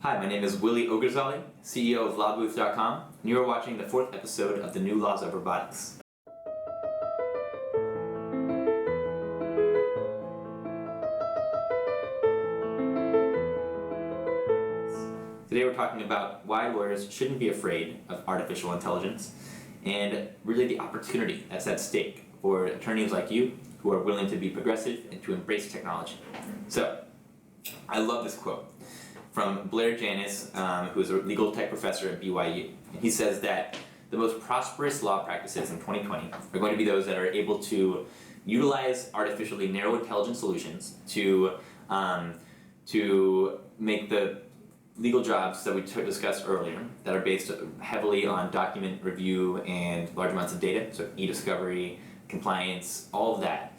Hi, my name is Willy Ogorzaly, CEO of LawBooth.com, and you are watching the 4th episode of the new Laws of Robotics. Today we're talking about why lawyers shouldn't be afraid of artificial intelligence and really the opportunity that's at stake for attorneys like you who are willing to be progressive and to embrace technology. So, I love this quote from Blair Janis, who is a legal tech professor at BYU. And he says that the most prosperous law practices in 2020 are going to be those that are able to utilize artificially narrow intelligence solutions to make the legal jobs that we discussed earlier that are based heavily on document review and large amounts of data, so e-discovery, compliance, all of that.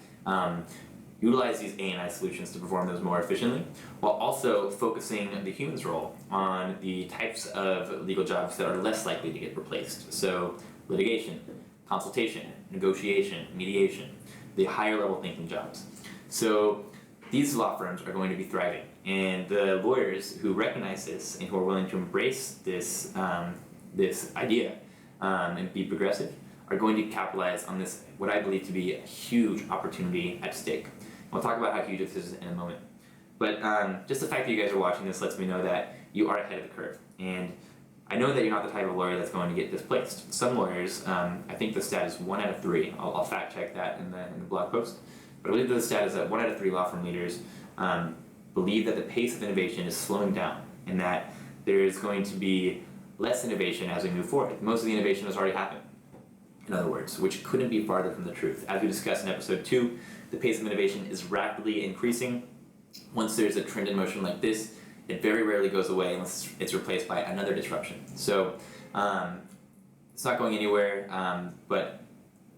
Utilize these AI solutions to perform those more efficiently, while also focusing the human's role on the types of legal jobs that are less likely to get replaced. So litigation, consultation, negotiation, mediation, the higher level thinking jobs. So these law firms are going to be thriving, and the lawyers who recognize this and who are willing to embrace this idea and be progressive are going to capitalize on this, what I believe to be a huge opportunity at stake. We'll talk about how huge this is in a moment. But just the fact that you guys are watching this lets me know that you are ahead of the curve. And I know that you're not the type of lawyer that's going to get displaced. Some lawyers, I think the stat is 1 out of 3. I'll fact check that in the blog post. But I believe the stat is that 1 out of 3 law firm leaders believe that the pace of innovation is slowing down and that there is going to be less innovation as we move forward. Most of the innovation has already happened, in other words, which couldn't be farther from the truth. As we discussed in episode 2, the pace of innovation is rapidly increasing. Once there's a trend in motion like this, it very rarely goes away unless it's replaced by another disruption. So it's not going anywhere, but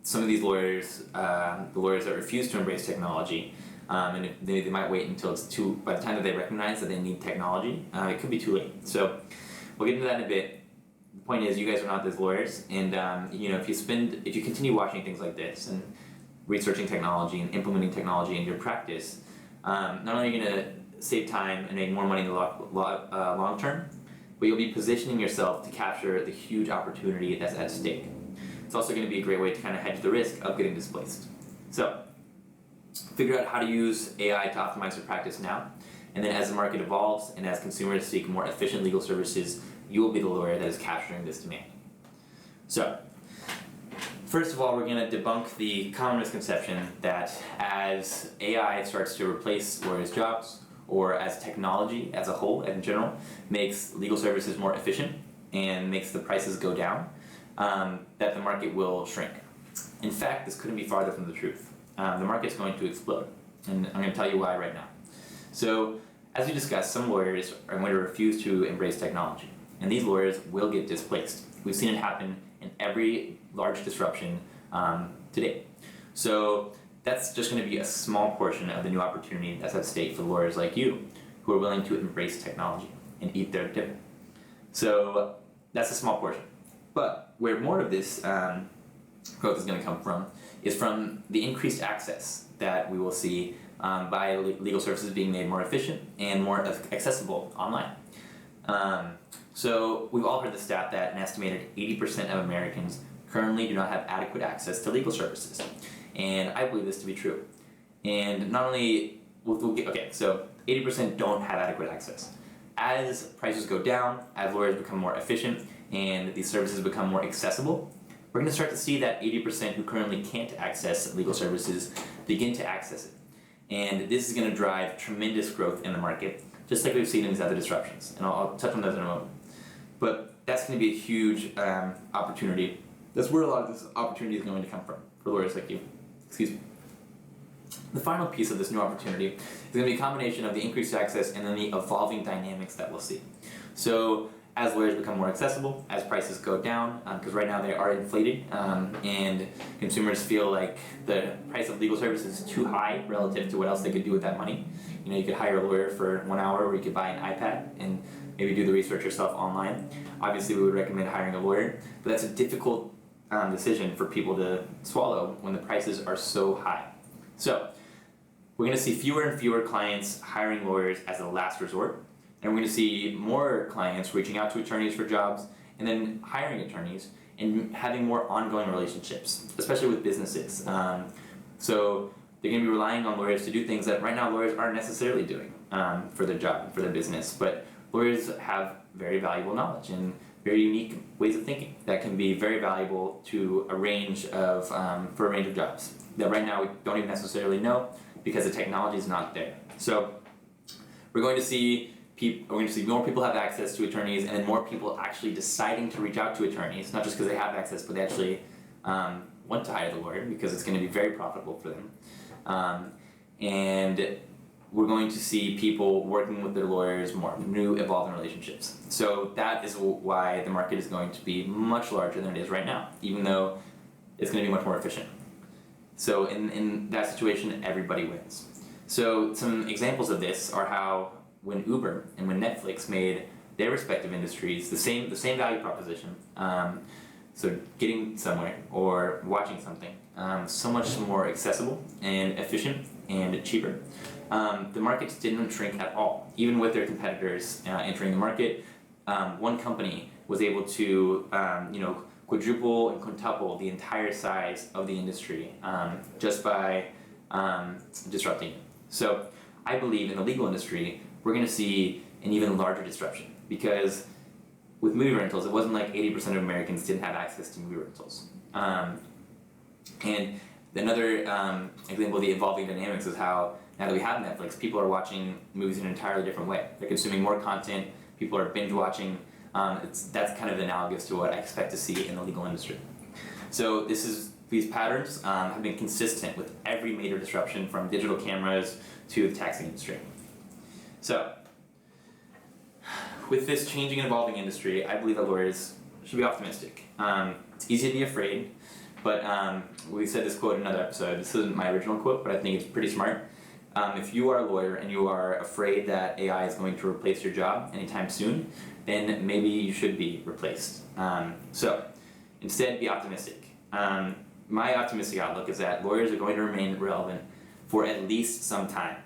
some of these lawyers, the lawyers that refuse to embrace technology, and they might wait until by the time that they recognize that they need technology, it could be too late. So we'll get into that in a bit. The point is, you guys are not those lawyers, and if you continue watching things like this and researching technology and implementing technology in your practice, not only are you going to save time and make more money in the long term, but you'll be positioning yourself to capture the huge opportunity that's at stake. It's also going to be a great way to kind of hedge the risk of getting displaced. So, figure out how to use AI to optimize your practice now, and then as the market evolves and as consumers seek more efficient legal services, you will be the lawyer that is capturing this demand. So, first of all, we're going to debunk the common misconception that as AI starts to replace lawyers' jobs, or as technology as a whole, in general, makes legal services more efficient and makes the prices go down, that the market will shrink. In fact, this couldn't be farther from the truth. The market's going to explode, and I'm going to tell you why right now. So, as we discussed, some lawyers are going to refuse to embrace technology, and these lawyers will get displaced. We've seen it happen in every large disruption to date. So that's just going to be a small portion of the new opportunity that's at stake for lawyers like you who are willing to embrace technology and eat their dip. So that's a small portion. But where more of this growth is going to come from is from the increased access that we will see by legal services being made more efficient and more accessible online. So we've all heard the stat that an estimated 80% of Americans currently do not have adequate access to legal services. And I believe this to be true. And not only, so 80% don't have adequate access. As prices go down, as lawyers become more efficient, and these services become more accessible, we're going to start to see that 80% who currently can't access legal services begin to access it. And this is going to drive tremendous growth in the market, just like we've seen in these other disruptions. And I'll touch on those in a moment. But that's going to be a huge opportunity. That's where a lot of this opportunity is going to come from for lawyers like you. Excuse me. The final piece of this new opportunity is going to be a combination of the increased access and then the evolving dynamics that we'll see. So as lawyers become more accessible, as prices go down, because right now they are inflated, and consumers feel like the price of legal services is too high relative to what else they could do with that money. You could hire a lawyer for 1 hour, or you could buy an iPad and maybe do the research yourself online. Obviously, we would recommend hiring a lawyer, but that's a difficult decision for people to swallow when the prices are so high. So, we're going to see fewer and fewer clients hiring lawyers as a last resort And we're going to see more clients reaching out to attorneys for jobs and then hiring attorneys and having more ongoing relationships, especially with businesses. So they're going to be relying on lawyers to do things that right now lawyers aren't necessarily doing for their job, for their business. But lawyers have very valuable knowledge and very unique ways of thinking that can be very valuable to a range of for a range of jobs that right now we don't even necessarily know because the technology is not there. So we're going to see more people have access to attorneys, and then more people actually deciding to reach out to attorneys, not just because they have access, but they actually want to hire the lawyer because it's going to be very profitable for them. And we're going to see people working with their lawyers more, new evolving relationships. So that is why the market is going to be much larger than it is right now, even though it's going to be much more efficient. So in that situation, everybody wins. So some examples of this are how when Uber and when Netflix made their respective industries the same value proposition, so getting somewhere or watching something, so much more accessible and efficient and cheaper. The markets didn't shrink at all, even with their competitors entering the market. One company was able to, quadruple and quintuple the entire size of the industry just by disrupting it. So I believe in the legal industry, we're going to see an even larger disruption because with movie rentals, it wasn't like 80% of Americans didn't have access to movie rentals. And another example of the evolving dynamics is how now that we have Netflix, people are watching movies in an entirely different way. They're consuming more content, people are binge watching. That's kind of analogous to what I expect to see in the legal industry. So these patterns have been consistent with every major disruption from digital cameras to the taxi industry. So with this changing and evolving industry, I believe that lawyers should be optimistic. It's easy to be afraid, but we said this quote in another episode. This isn't my original quote, but I think it's pretty smart. If you are a lawyer and you are afraid that AI is going to replace your job anytime soon, then maybe you should be replaced. So instead, be optimistic. My optimistic outlook is that lawyers are going to remain relevant for at least some time.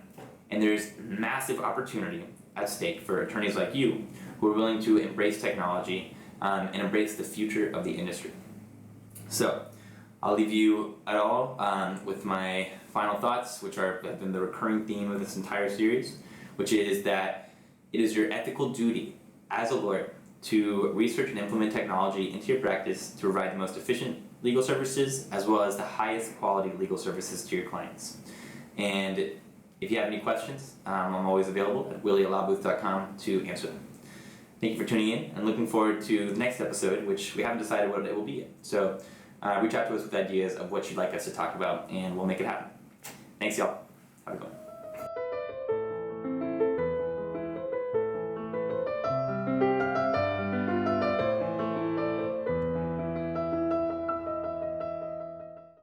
And there's massive opportunity at stake for attorneys like you who are willing to embrace technology and embrace the future of the industry. So I'll leave you all with my final thoughts, which have been the recurring theme of this entire series, which is that it is your ethical duty as a lawyer to research and implement technology into your practice to provide the most efficient legal services as well as the highest quality legal services to your clients. And if you have any questions, I'm always available at willyatlawbooth.com to answer them. Thank you for tuning in and looking forward to the next episode, which we haven't decided what it will be yet. So reach out to us with ideas of what you'd like us to talk about and we'll make it happen. Thanks, y'all. Have a good one.